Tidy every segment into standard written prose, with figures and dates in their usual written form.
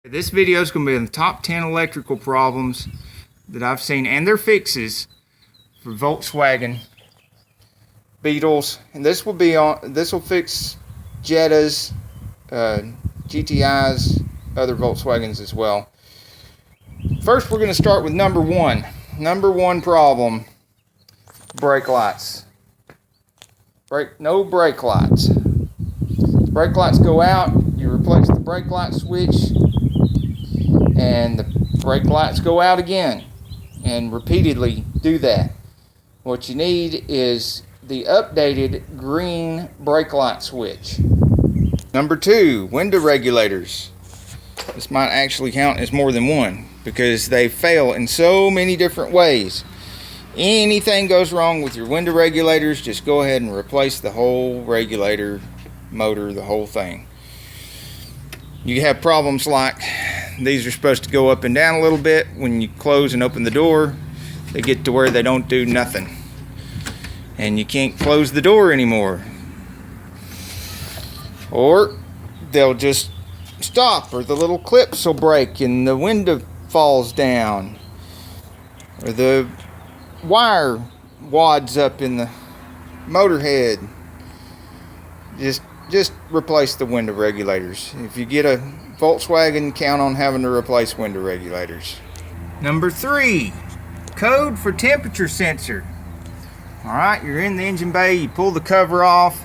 This video is going to be the top 10 electrical problems that I've seen and their fixes for Volkswagen Beetles, and this will fix Jettas, GTIs, other Volkswagens as well. First, we're going to start with number one. Number one problem: brake lights. No brake lights. Brake lights go out, you replace the brake light switch, and the brake lights go out again, and repeatedly do that. What you need is the updated green brake light switch. Number two, window regulators. This might actually count as more than one because they fail in so many different ways. Anything goes wrong with your window regulators, just go ahead and replace the whole regulator, motor, the whole thing. You have problems like these are supposed to go up and down a little bit. When you close and open the door, they get to where they don't do nothing, and you can't close the door anymore. Or they'll just stop, or the little clips will break and the window falls down, or the wire wads up in the motor head. Just replace the window regulators. If you get a Volkswagen, count on having to replace window regulators. Number three, code for temperature sensor. Alright, you're in the engine bay, you pull the cover off,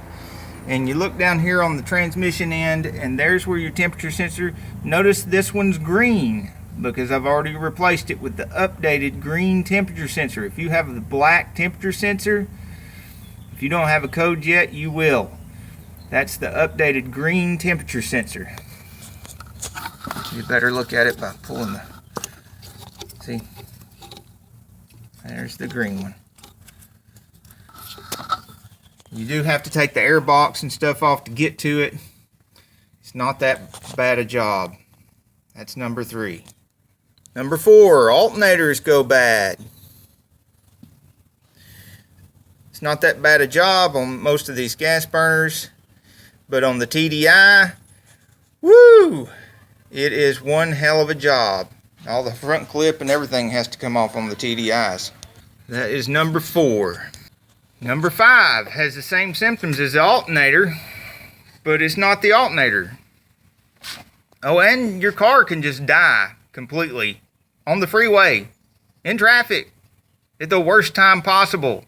and you look down here on the transmission end, and there's where your temperature sensor. Notice this one's green because I've already replaced it with the updated green temperature sensor. If you have the black temperature sensor, if you don't have a code yet, you will. That's the updated green temperature sensor. You better look at it by pulling the, see, there's the green one. You do have to take the air box and stuff off to get to it. It's not that bad a job. That's number three. Number four, alternators go bad. It's not that bad a job on most of these gas burners, but on the TDI, woo, it is one hell of a job. All the front clip and everything has to come off on the TDIs. That is number four. Number five has the same symptoms as the alternator, but it's not the alternator. Oh, and your car can just die completely on the freeway, in traffic, at the worst time possible.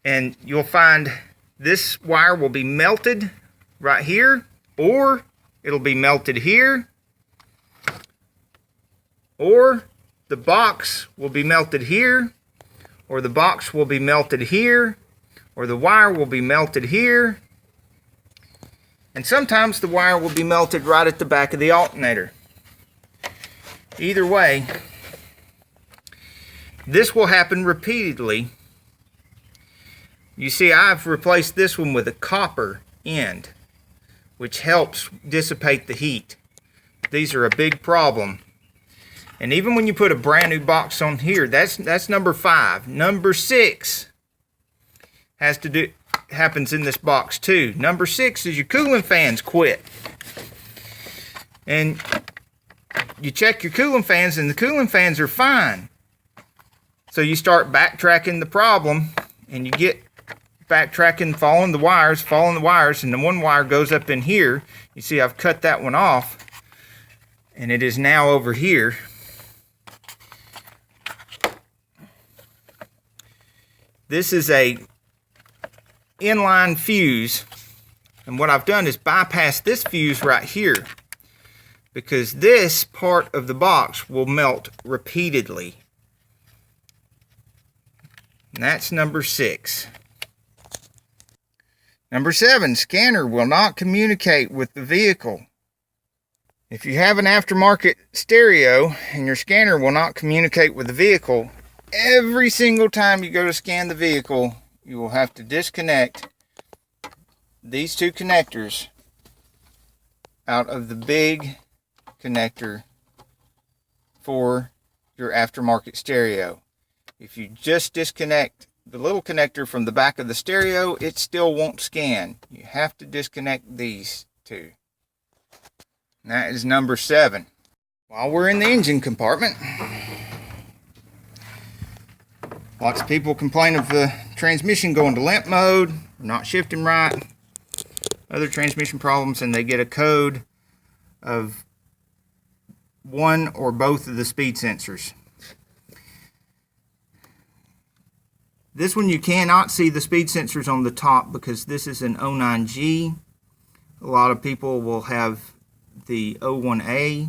And you'll find this wire will be melted right here, or it'll be melted here, or the box will be melted here, or the box will be melted here, or the wire will be melted here, and sometimes the wire will be melted right at the back of the alternator. Either way, this will happen repeatedly. You see, I've replaced this one with a copper end, which helps dissipate the heat. These are a big problem. And even when you put a brand new box on here, that's number five. Number six happens in this box too. Number six is your cooling fans quit. And you check your cooling fans, and the cooling fans are fine. So you start backtracking the problem, and you get backtracking, following the wires, and the one wire goes up in here. You see, I've cut that one off, and it is now over here. This is a inline fuse, and what I've done is bypass this fuse right here, because this part of the box will melt repeatedly. And that's number six. Number seven, scanner will not communicate with the vehicle. If you have an aftermarket stereo and your scanner will not communicate with the vehicle, every single time you go to scan the vehicle, you will have to disconnect these two connectors out of the big connector for your aftermarket stereo. If you just disconnect the little connector from the back of the stereo, it still won't scan. You have to disconnect these two. And That is number 7. While we're in the engine compartment, lots of people complain of the transmission going to limp mode, or not shifting right, other transmission problems, and they get a code of one or both of the speed sensors. This one you cannot see the speed sensors on the top because this is an 09G. A lot of people will have the 01A.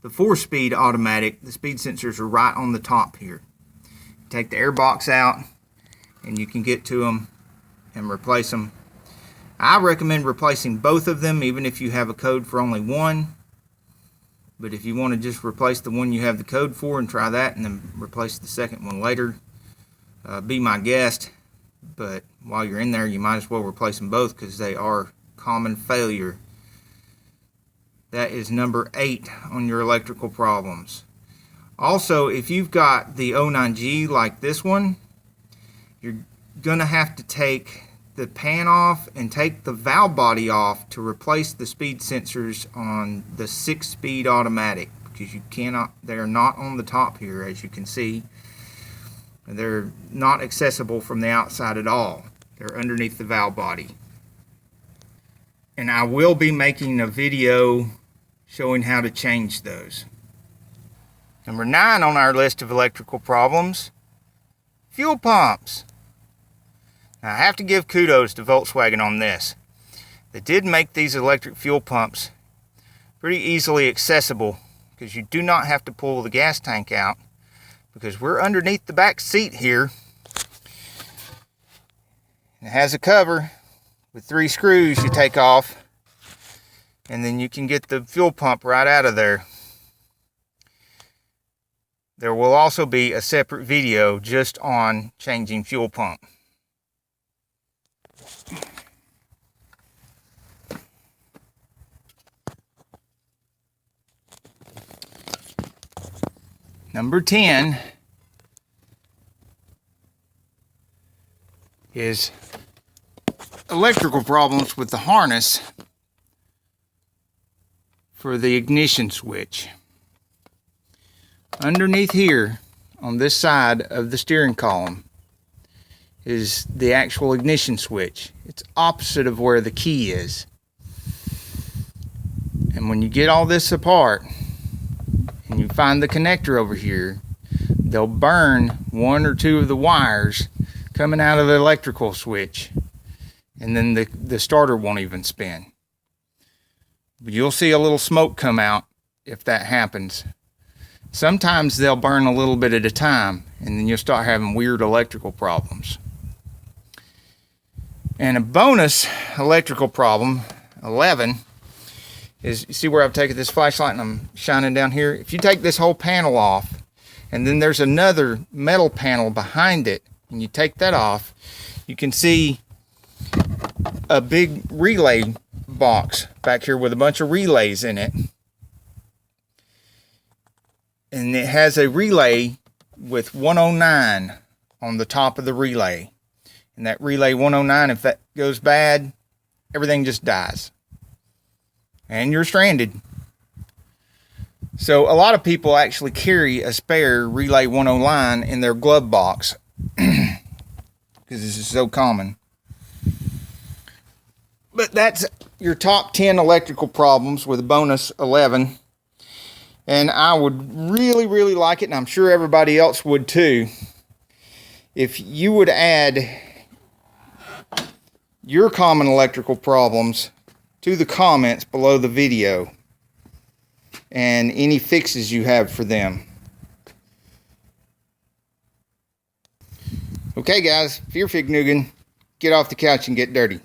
The 4-speed automatic, the speed sensors are right on the top here. Take the air box out and you can get to them and replace them. I recommend replacing both of them even if you have a code for only one. But if you want to just replace the one you have the code for and try that and then replace the second one later, be my guest. But while you're in there, you might as well replace them both because they are common failure. That is number 8 on your electrical problems. Also, if you've got the 09G like this one, you're going to have to take the pan off and take the valve body off to replace the speed sensors on the 6-speed automatic, because you cannot, they are not on the top here, as you can see. They're not accessible from the outside at all. They're underneath the valve body. And I will be making a video showing how to change those. Number 9 on our list of electrical problems, fuel pumps. Now I have to give kudos to Volkswagen on this. They did make these electric fuel pumps pretty easily accessible because you do not have to pull the gas tank out, because we're underneath the back seat here. It has a cover with 3 screws you take off, and then you can get the fuel pump right out of there. There will also be a separate video just on changing fuel pump. Number 10 is electrical problems with the harness for the ignition switch. Underneath here on this side of the steering column is the actual ignition switch. It's opposite of where the key is. And when you get all this apart and you find the connector over here, they'll burn 1 or 2 of the wires coming out of the electrical switch, and then the starter won't even spin. But you'll see a little smoke come out if that happens. Sometimes they'll burn a little bit at a time, and then you'll start having weird electrical problems. And a bonus electrical problem, 11, is, you see where I've taken this flashlight and I'm shining down here? If you take this whole panel off, and then there's another metal panel behind it, and you take that off, you can see a big relay box back here with a bunch of relays in it. And it has a relay with 109 on the top of the relay. And that relay 109, if that goes bad, everything just dies. And you're stranded. So a lot of people actually carry a spare relay 109 in their glove box because this is so common. But that's your top 10 electrical problems with a bonus 11. And I would really, really like it, and I'm sure everybody else would too, if you would add your common electrical problems to the comments below the video and any fixes you have for them. Okay guys, Fear Fignugan, get off the couch and get dirty.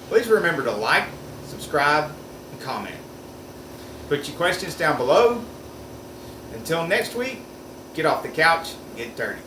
Please remember to like, subscribe, and comment. Put your questions down below. Until next week, get off the couch and get dirty.